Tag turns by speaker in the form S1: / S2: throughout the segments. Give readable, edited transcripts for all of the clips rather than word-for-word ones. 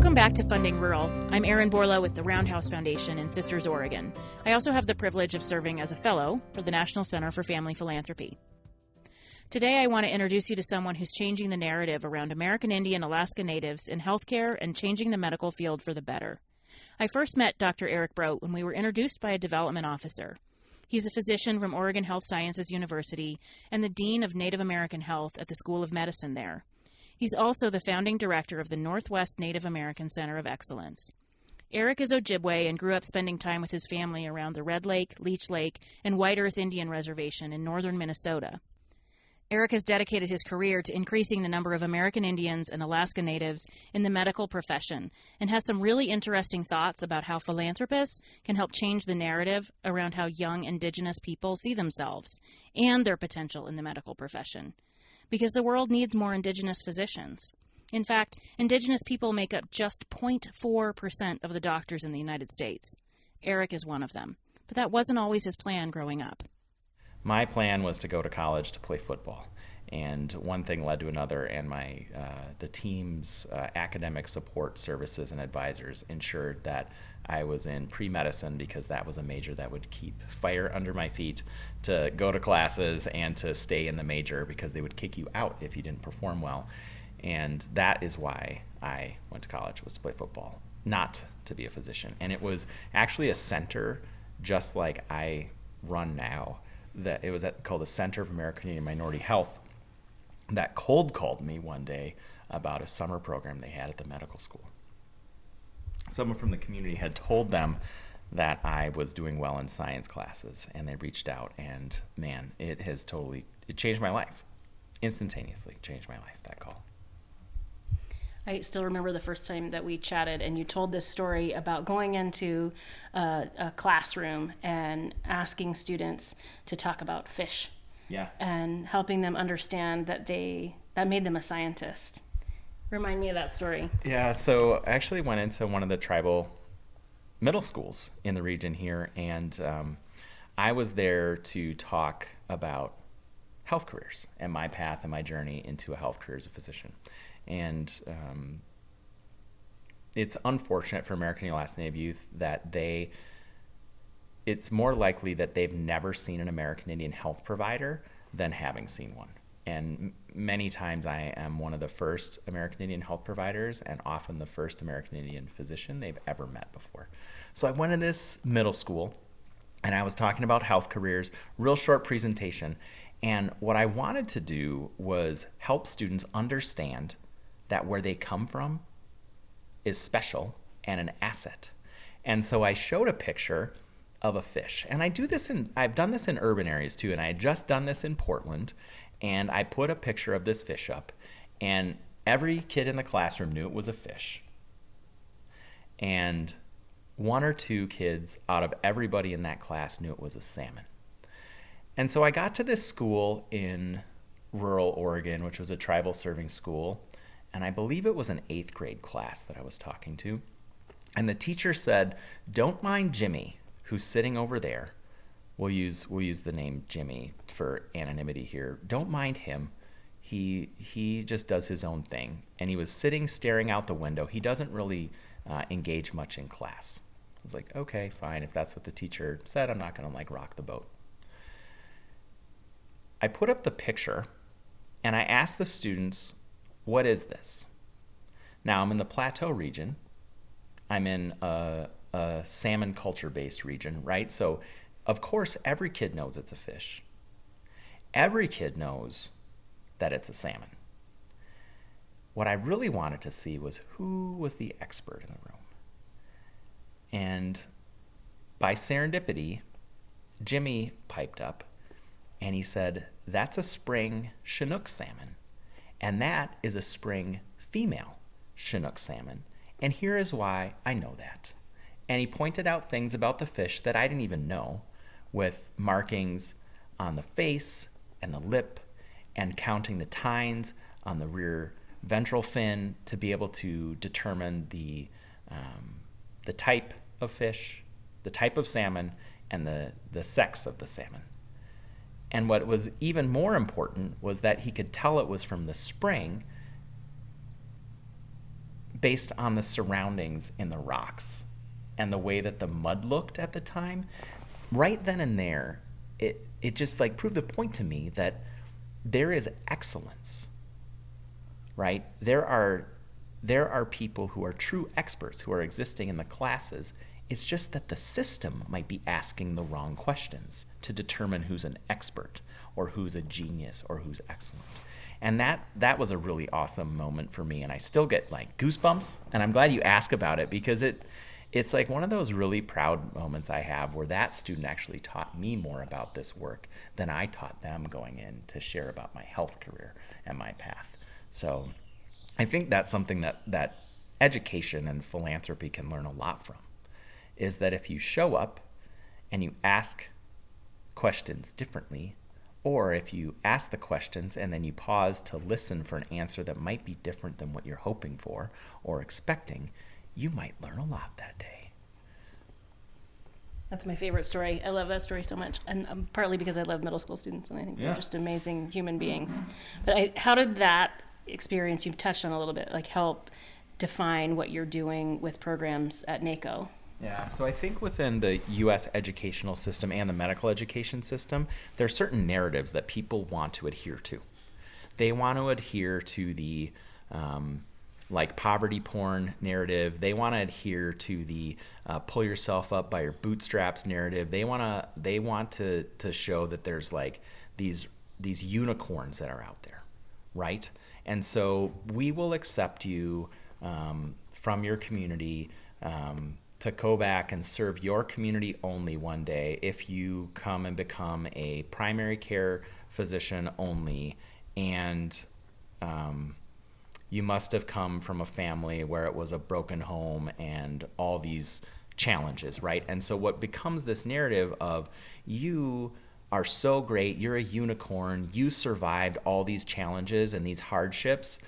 S1: Welcome back to Funding Rural. I'm Erin Borla with the Roundhouse Foundation in Sisters, Oregon. I also have the privilege of serving as a fellow for the National Center for Family Philanthropy. Today I want to introduce you to someone who's changing the narrative around American Indian Alaska Natives in healthcare and changing the medical field for the better. I first met Dr. Erik Brodt when we were introduced by a development officer. He's a physician from Oregon Health Sciences University and the Dean of Native American Health at the School of Medicine there. He's also the founding director of the Northwest Native American Center of Excellence. Erik is Ojibwe and grew up spending time with his family around the Red Lake, Leech Lake, and White Earth Indian Reservation in northern Minnesota. Erik has dedicated his career to increasing the number of American Indians and Alaska Natives in the medical profession and has some really interesting thoughts about how philanthropists can help change the narrative around how young Indigenous people see themselves and their potential in the medical profession. Because the world needs more Indigenous physicians. In fact, Indigenous people make up just 0.4% of the doctors in the United States. Erik is one of them. But that wasn't always his plan growing up.
S2: My plan was to go to college to play football. And one thing led to another, and the team's academic support services and advisors ensured that I was in pre-medicine because that was a major that would keep fire under my feet to go to classes and to stay in the major because they would kick you out if you didn't perform well. And that is why I went to college, was to play football, not to be a physician. And it was actually a center just like I run now. That it was called the Center of American Indian Minority Health that cold called me one day about a summer program they had at the medical school. Someone from the community had told them that I was doing well in science classes, and they reached out, and man, it changed my life. Instantaneously changed my life, that call.
S3: I still remember the first time that we chatted and you told this story about going into a classroom and asking students to talk about fish.
S2: Yeah.
S3: And helping them understand that made them a scientist. Remind me of that story.
S2: Yeah, so I actually went into one of the tribal middle schools in the region here, and I was there to talk about health careers and my path and my journey into a health career as a physician. And it's unfortunate for American and Alaska Native youth that it's more likely that they've never seen an American Indian health provider than having seen one. And many times I am one of the first American Indian health providers and often the first American Indian physician they've ever met before. So I went to this middle school and I was talking about health careers, real short presentation. And what I wanted to do was help students understand that where they come from is special and an asset. And so I showed a picture of a fish. And I've done this in urban areas too, and I had just done this in Portland, and I put a picture of this fish up, and every kid in the classroom knew it was a fish. And one or two kids out of everybody in that class knew it was a salmon. And so I got to this school in rural Oregon, which was a tribal serving school, and I believe it was an 8th grade class that I was talking to. And the teacher said, "Don't mind Jimmy, who's sitting over there." We'll use the name Jimmy for anonymity here. Don't mind him. He just does his own thing. And he was sitting staring out the window. He doesn't really engage much in class. I was like, okay, fine. If that's what the teacher said, I'm not going to rock the boat. I put up the picture and I asked the students, what is this? Now I'm in the Plateau region. I'm in a salmon culture-based region, right? So of course every kid knows it's a fish. Every kid knows that it's a salmon. What I really wanted to see was who was the expert in the room. And by serendipity, Jimmy piped up and he said, "That's a spring Chinook salmon, and that is a spring female Chinook salmon, and here is why I know that." And he pointed out things about the fish that I didn't even know, with markings on the face and the lip, and counting the tines on the rear ventral fin to be able to determine the type of fish, the type of salmon, and the sex of the salmon. And what was even more important was that he could tell it was from the spring based on the surroundings in the rocks and the way that the mud looked at the time, right then and there, it just like proved the point to me that there is excellence, right? There are people who are true experts who are existing in the classes. It's just that the system might be asking the wrong questions to determine who's an expert or who's a genius or who's excellent. And that was a really awesome moment for me, and I still get like goosebumps, and I'm glad you ask about it because it's like one of those really proud moments I have where that student actually taught me more about this work than I taught them going in to share about my health career and my path. So I think that's something that education and philanthropy can learn a lot from, is that if you show up and you ask questions differently, or if you ask the questions and then you pause to listen for an answer that might be different than what you're hoping for or expecting, you might learn a lot that day.
S3: That's my favorite story. I love that story so much. And partly because I love middle school students and I think they're just amazing human beings. But how did that experience you've touched on a little bit, like help define what you're doing with programs at NACO?
S2: Yeah, so I think within the U.S. educational system and the medical education system, there are certain narratives that people want to adhere to. They want to adhere to the like poverty porn narrative. They want to adhere to the pull yourself up by your bootstraps narrative. They want to show that there's like these unicorns that are out there, right? And so we will accept you from your community to go back and serve your community only one day if you come and become a primary care physician only, and you must have come from a family where it was a broken home and all these challenges, right? And so what becomes this narrative of you are so great, you're a unicorn, you survived all these challenges and these hardships,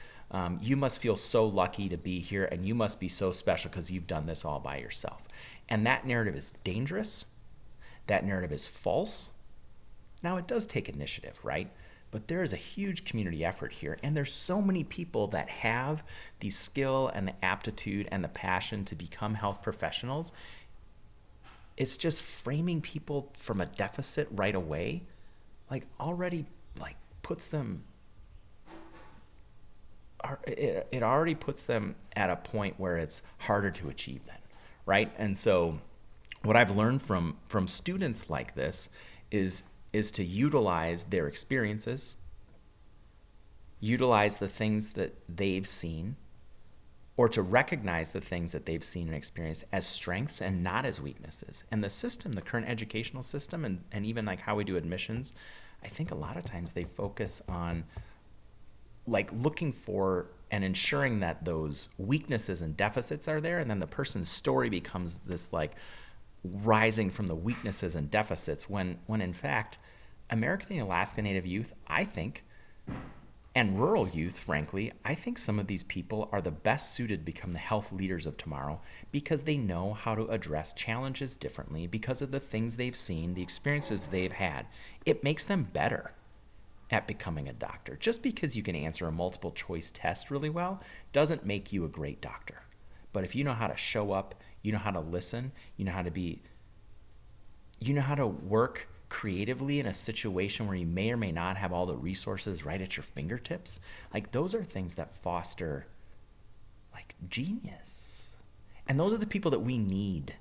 S2: you must feel so lucky to be here and you must be so special because you've done this all by yourself. And that narrative is dangerous. That narrative is false. Now, it does take initiative, right? But there is a huge community effort here, and there's so many people that have the skill and the aptitude and the passion to become health professionals. It's just framing people from a deficit right away, like already like puts them, it already puts them at a point where it's harder to achieve then, right? And so what I've learned from students like this is to utilize their experiences, utilize the things that they've seen, or to recognize the things that they've seen and experienced as strengths and not as weaknesses. And the system, the current educational system, and even like how we do admissions, I think a lot of times they focus on like looking for and ensuring that those weaknesses and deficits are there, and then the person's story becomes this like rising from the weaknesses and deficits when in fact American and Alaska Native youth, I think, and rural youth, frankly, I think some of these people are the best suited to become the health leaders of tomorrow because they know how to address challenges differently because of the things they've seen, the experiences they've had. It makes them better at becoming a doctor. Just because you can answer a multiple choice test really well doesn't make you a great doctor. But if you know how to show up, you know how to listen, you know how to work creatively in a situation where you may or may not have all the resources right at your fingertips, like those are things that foster like genius. And those are the people that we need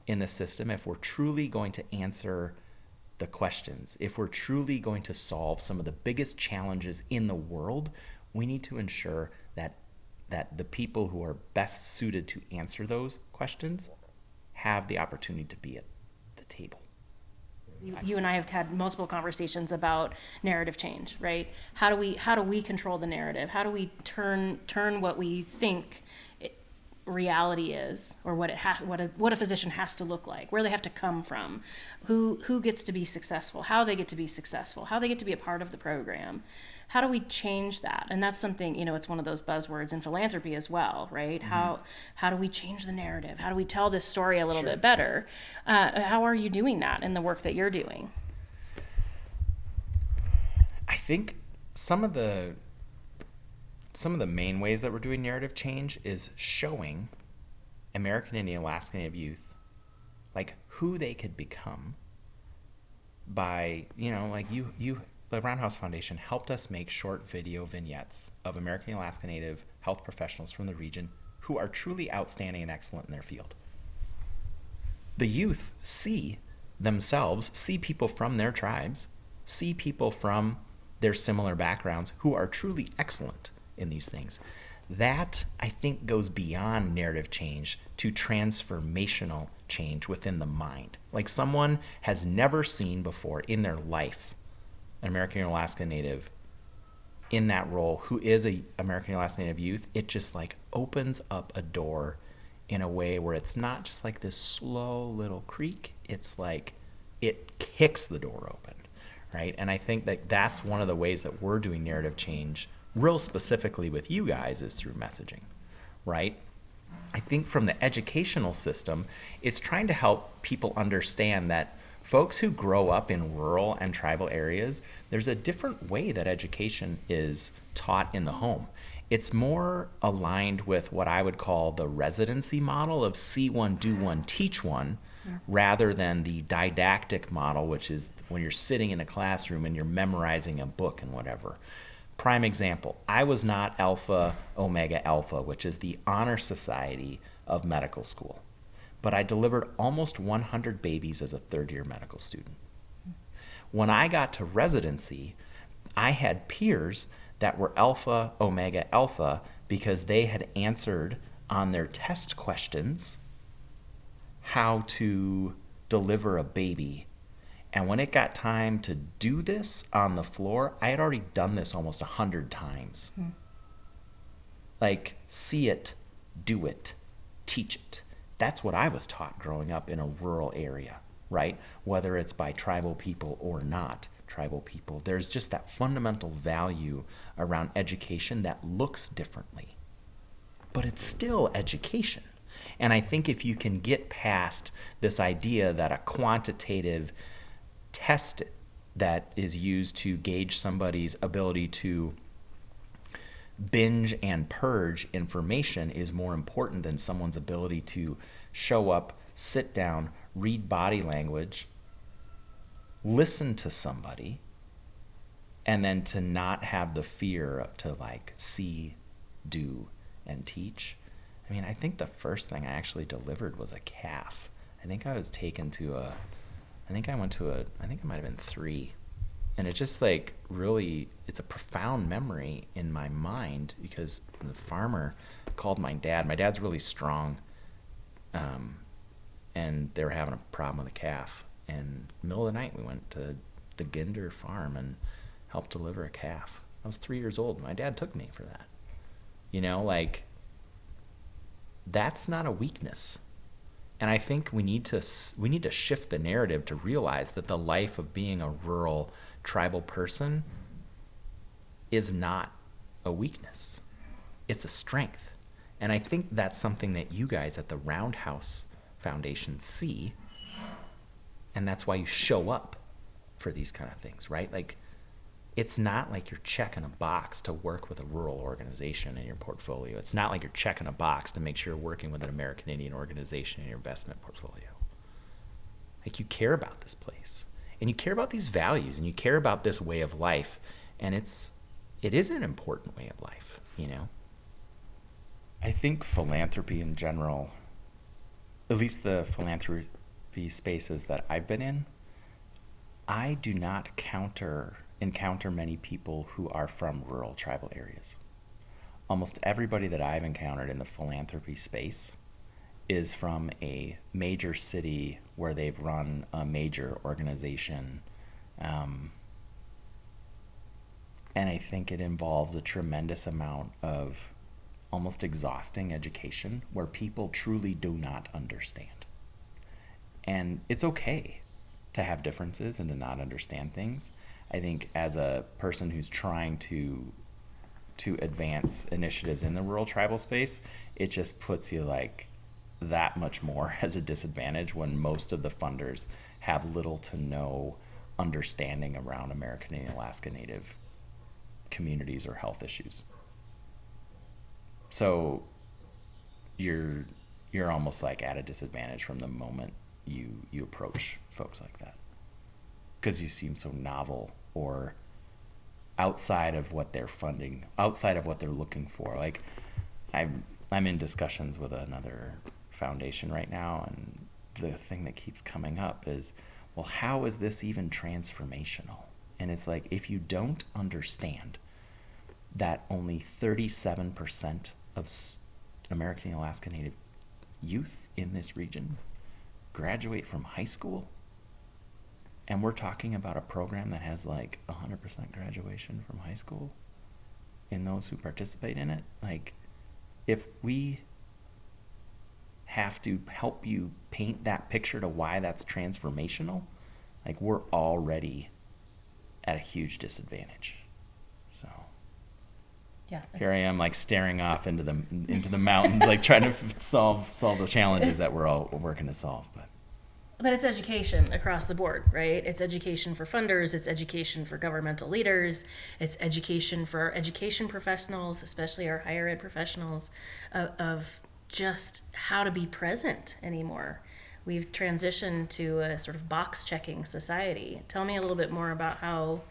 S2: in the system if we're truly going to answer the questions. If we're truly going to solve some of the biggest challenges in the world, we need to ensure that the people who are best suited to answer those questions have the opportunity to be at the table.
S3: You and I have had multiple conversations about narrative change, right? How do we control the narrative? How do we turn what we think reality is, or what a physician has to look like, where they have to come from, who gets to be successful, how they get to be successful, how they get to be a part of the program. How do we change that? And that's something, it's one of those buzzwords in philanthropy as well, right? Mm-hmm. How do we change the narrative? How do we tell this story a little bit better? How are you doing that in the work that you're doing?
S2: I think some of the some of the main ways that we're doing narrative change is showing American Indian, Alaska Native youth like who they could become by, like the Roundhouse Foundation helped us make short video vignettes of American and Alaska Native health professionals from the region who are truly outstanding and excellent in their field. The youth see themselves, see people from their tribes, see people from their similar backgrounds who are truly excellent in these things. That, I think, goes beyond narrative change to transformational change within the mind. Like someone has never seen before in their life an American or Alaska Native in that role who is a American or Alaska Native youth. It just like opens up a door in a way where it's not just like this slow little creak. It's like it kicks the door open, right? And I think that that's one of the ways that we're doing narrative change real specifically with you guys is through messaging, right? I think from the educational system, it's trying to help people understand that folks who grow up in rural and tribal areas, there's a different way that education is taught in the home. It's more aligned with what I would call the residency model of see one, do one, teach one, rather than the didactic model, which is when you're sitting in a classroom and you're memorizing a book and whatever. Prime example, I was not Alpha Omega Alpha, which is the honor society of medical school, but I delivered almost 100 babies as a third-year medical student. When I got to residency, I had peers that were Alpha Omega Alpha because they had answered on their test questions how to deliver a baby. And when it got time to do this on the floor, I had already done this almost 100 times. Like, see it, do it, teach it. That's what I was taught growing up in a rural area, right? Whether it's by tribal people or not tribal people. There's just that fundamental value around education that looks differently. But it's still education. And I think if you can get past this idea that a quantitative test that is used to gauge somebody's ability to binge and purge information is more important than someone's ability to show up, sit down, read body language, listen to somebody, and then to not have the fear to like see, do, and teach. I mean, I think the first thing I actually delivered was a calf. I think I was taken to I think it might have been 3. And it just like really, it's a profound memory in my mind because the farmer called my dad. My dad's really strong. And they were having a problem with a calf. And middle of the night, we went to the Ginew farm and helped deliver a calf. I was 3 years old. My dad took me for that. Like, that's not a weakness. And I think we need to shift the narrative to realize that the life of being a rural tribal person is not a weakness. It's a strength. And I think that's something that you guys at the Roundhouse Foundation see. And that's why you show up for these kind of things, right? Like, it's not like you're checking a box to work with a rural organization in your portfolio. It's not like you're checking a box to make sure you're working with an American Indian organization in your investment portfolio. Like, you care about this place, and you care about these values, and you care about this way of life, and it is an important way of life, I think philanthropy in general, at least the philanthropy spaces that I've been in, I do not encounter many people who are from rural tribal areas. Almost everybody that I've encountered in the philanthropy space is from a major city where they've run a major organization. And I think it involves a tremendous amount of almost exhausting education where people truly do not understand. And it's okay to have differences and to not understand things. I think as a person who's trying to advance initiatives in the rural tribal space, it just puts you like that much more as a disadvantage when most of the funders have little to no understanding around American and Alaska Native communities or health issues. So you're almost like at a disadvantage from the moment you approach folks like that, because you seem so novel or outside of what they're funding, outside of what they're looking for. Like I'm in discussions with another foundation right now, and the thing that keeps coming up is, well, how is this even transformational? And it's like, if you don't understand that only 37% of American and Alaska Native youth in this region graduate from high school, and we're talking about a program that has like 100% graduation from high school in those who participate in it, like, if we have to help you paint that picture to why that's transformational, like, we're already at a huge disadvantage. So
S3: Yeah.
S2: here I am, like, staring off into the mountains, like trying to solve the challenges that we're all working to solve.
S3: But it's education across the board, right? It's education for funders, it's education for governmental leaders, it's education for our education professionals, especially our higher ed professionals, of just how to be present anymore. We've transitioned to a sort of box checking society. Tell me a little bit more about how,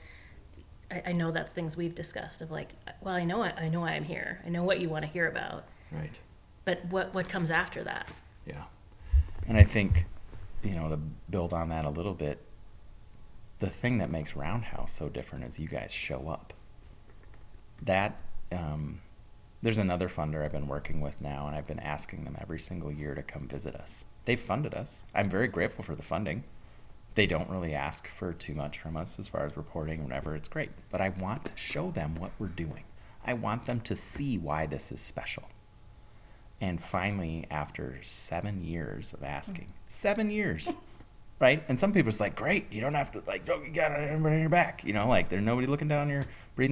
S3: I know that's things we've discussed of like, well, I know why I'm here. I know what you want to hear about.
S2: Right.
S3: But what comes after that?
S2: Yeah. And I think, to build on that a little bit, the thing that makes Roundhouse so different is you guys show up. That, there's another funder I've been working with now, and I've been asking them every single year to come visit us. They've funded us. I'm very grateful for the funding. They don't really ask for too much from us as far as reporting or whatever. It's great. But I want to show them what we're doing. I want them to see why this is special. And finally, after 7 years of asking, 7 years, right? And some people are like, great, you don't have to, like, you got everybody on your back, like, there's nobody breathing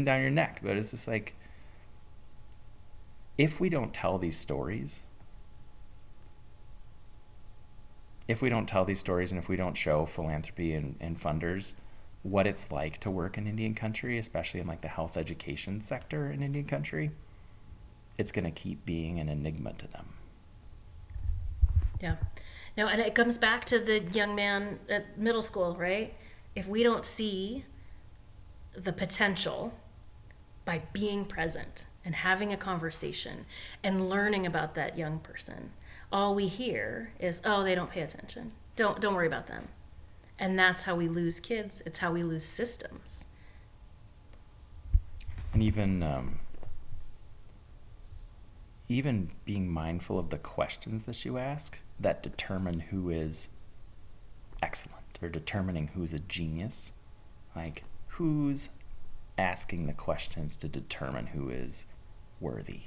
S2: down your neck. But it's just like, if we don't tell these stories, and if we don't show philanthropy and funders what it's like to work in Indian country, especially in like the health education sector in Indian country, it's going to keep being an enigma to them.
S3: Yeah. No, and it comes back to the young man at middle school, right? If we don't see the potential by being present and having a conversation and learning about that young person, all we hear is, oh, they don't pay attention. Don't worry about them. And that's how we lose kids. It's how we lose systems.
S2: And even being mindful of the questions that you ask that determine who is excellent, or determining who's a genius. Like, who's asking the questions to determine who is worthy?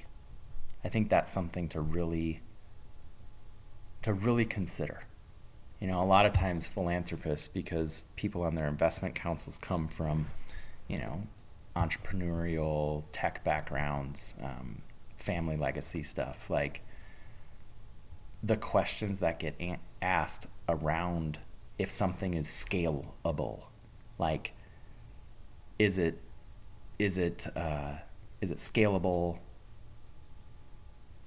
S2: I think that's something to really consider. A lot of times philanthropists, because people on their investment councils come from, entrepreneurial tech backgrounds, family legacy stuff, like, the questions that get asked around if something is scalable, like, is it scalable?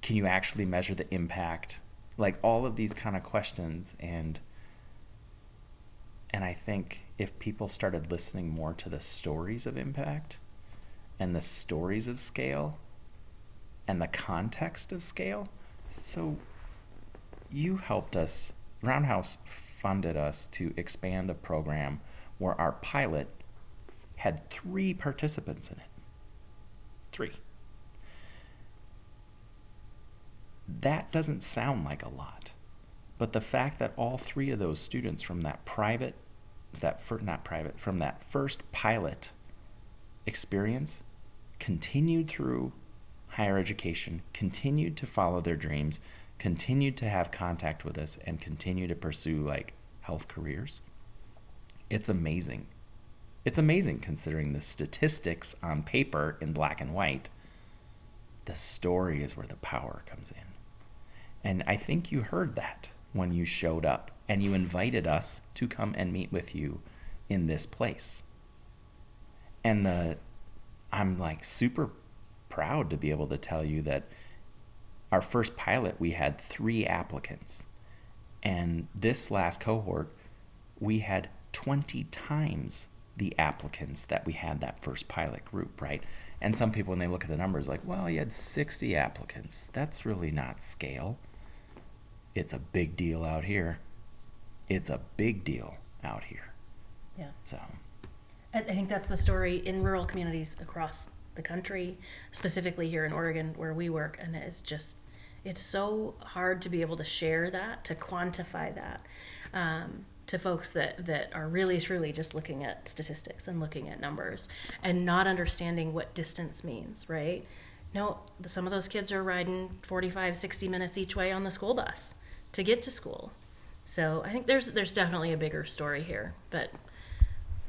S2: Can you actually measure the impact? Like, all of these kind of questions. And I think if people started listening more to the stories of impact and the stories of scale and the context of scale. So you helped us, Roundhouse funded us to expand a program where our pilot had 3 participants in it. 3. That doesn't sound like a lot, but the fact that all 3 of those students from that first pilot experience continued through higher education, continued to follow their dreams, continued to have contact with us, and continue to pursue like health careers. It's amazing. It's amazing considering the statistics on paper in black and white. The story is where the power comes in. And I think you heard that when you showed up and you invited us to come and meet with you in this place. And I'm like super proud to be able to tell you that our first pilot, we had 3 applicants. And this last cohort, we had 20 times the applicants that we had that first pilot group, right? And some people, when they look at the numbers, like, well, you had 60 applicants. That's really not scale. It's a big deal out here. It's a big deal out here.
S3: Yeah.
S2: So
S3: I think that's the story in rural communities across the country, specifically here in Oregon where we work. And it's so hard to be able to share that, to quantify that, to folks that are really truly just looking at statistics and looking at numbers and not understanding what distance means, right? No, some of those kids are riding 45, 60 minutes each way on the school bus to get to school. So I think there's definitely a bigger story here, but.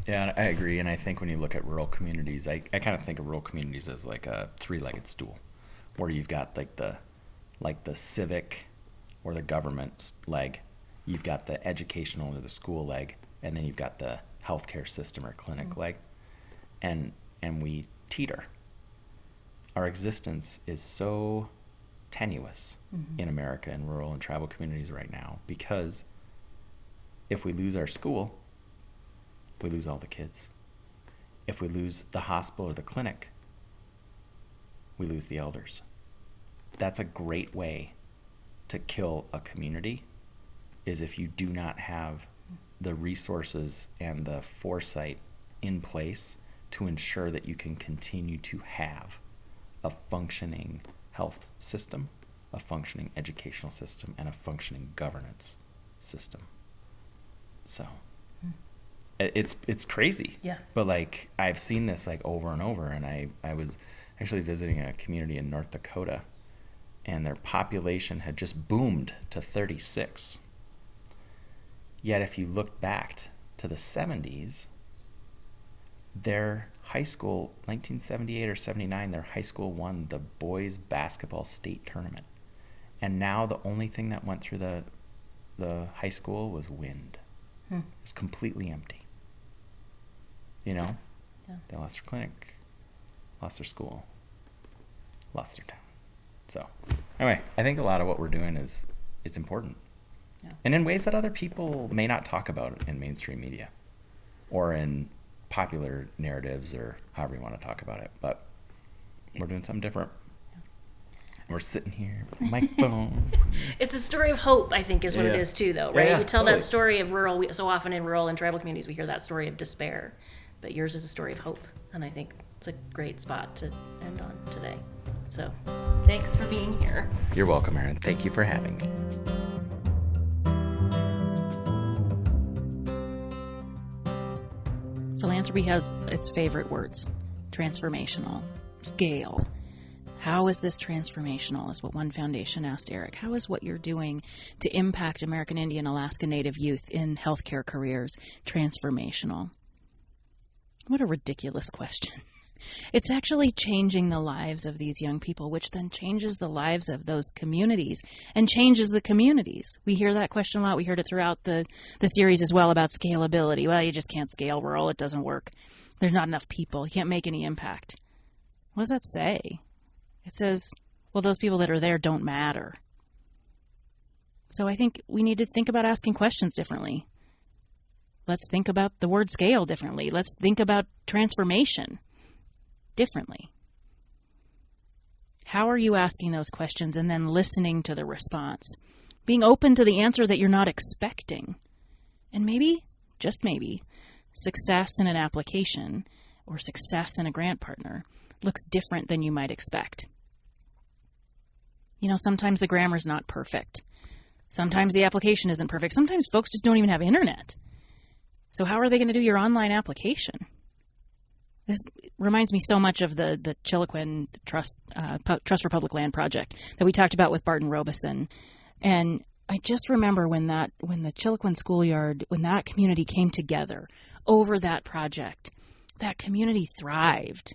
S2: Yeah, I agree. And I think when you look at rural communities, I kind of think of rural communities as like a 3-legged stool, where you've got like the civic or the government leg, you've got the educational or the school leg, and then you've got the healthcare system or clinic leg, and we teeter. Our existence is so tenuous in America in rural and tribal communities right now, because if we lose our school, we lose all the kids. If we lose the hospital or the clinic, we lose the elders. That's a great way to kill a community, is if you do not have the resources and the foresight in place to ensure that you can continue to have a functioning health system, a functioning educational system, and a functioning governance system. So it's crazy.
S3: Yeah.
S2: But like, I've seen this like over and over, and I was actually visiting a community in North Dakota, and their population had just boomed to 36. Yet if you look back to the 70s, their high school, 1978 or 79, their high school won the boys basketball state tournament. And now the only thing that went through the high school was wind. It was completely empty. You know?
S3: Yeah.
S2: They lost their clinic, lost their school, lost their town. So anyway, I think a lot of what we're doing it's important.
S3: Yeah.
S2: And in ways that other people may not talk about in mainstream media or in popular narratives, or however you want to talk about it. But we're doing something different. Yeah. We're sitting here with a microphone.
S3: It's a story of hope, I think, is what it is too, though, right?
S2: Yeah,
S3: we tell
S2: totally.
S3: that story of so often in rural and tribal communities, we hear that story of despair. But yours is a story of hope. And I think it's a great spot to end on today. So thanks for being here.
S2: You're welcome, Erin. Thank you for having me.
S1: Philanthropy has its favorite words: transformational, scale. How is this transformational, is what one foundation asked Erik. How is what you're doing to impact American Indian, Alaska Native youth in healthcare careers transformational? What a ridiculous question. It's actually changing the lives of these young people, which then changes the lives of those communities and changes the communities. We hear that question a lot. We heard it throughout the series as well about scalability. Well, you just can't scale rural. It doesn't work. There's not enough people. You can't make any impact. What does that say? It says, well, those people that are there don't matter. So I think we need to think about asking questions differently. Let's think about the word scale differently. Let's think about transformation differently. How are you asking those questions and then listening to the response? Being open to the answer that you're not expecting. And maybe, just maybe, success in an application or success in a grant partner looks different than you might expect. You know, sometimes the grammar's not perfect. Sometimes the application isn't perfect. Sometimes folks just don't even have internet. So how are they going to do your online application? This reminds me so much of the Chiloquin Trust for Public Land project that we talked about with Barton Robeson. And I just remember when the Chiloquin schoolyard, when that community came together over that project, that community thrived.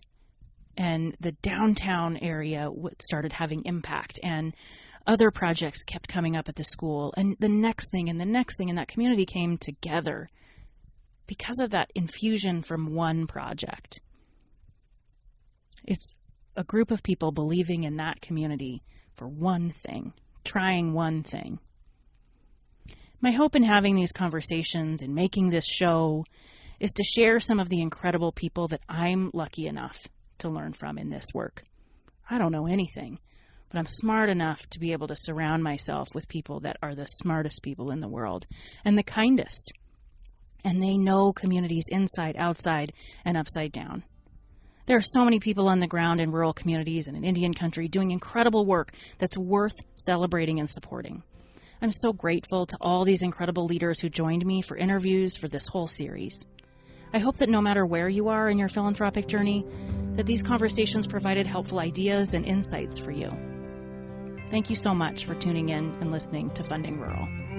S1: And the downtown area started having impact, and other projects kept coming up at the school, and the next thing and the next thing, and that community came together because of that infusion from one project. It's a group of people believing in that community for one thing, trying one thing. My hope in having these conversations and making this show is to share some of the incredible people that I'm lucky enough to learn from in this work. I don't know anything, but I'm smart enough to be able to surround myself with people that are the smartest people in the world and the kindest. And they know communities inside, outside, and upside down. There are so many people on the ground in rural communities and in Indian country doing incredible work that's worth celebrating and supporting. I'm so grateful to all these incredible leaders who joined me for interviews for this whole series. I hope that no matter where you are in your philanthropic journey, that these conversations provided helpful ideas and insights for you. Thank you so much for tuning in and listening to Funding Rural.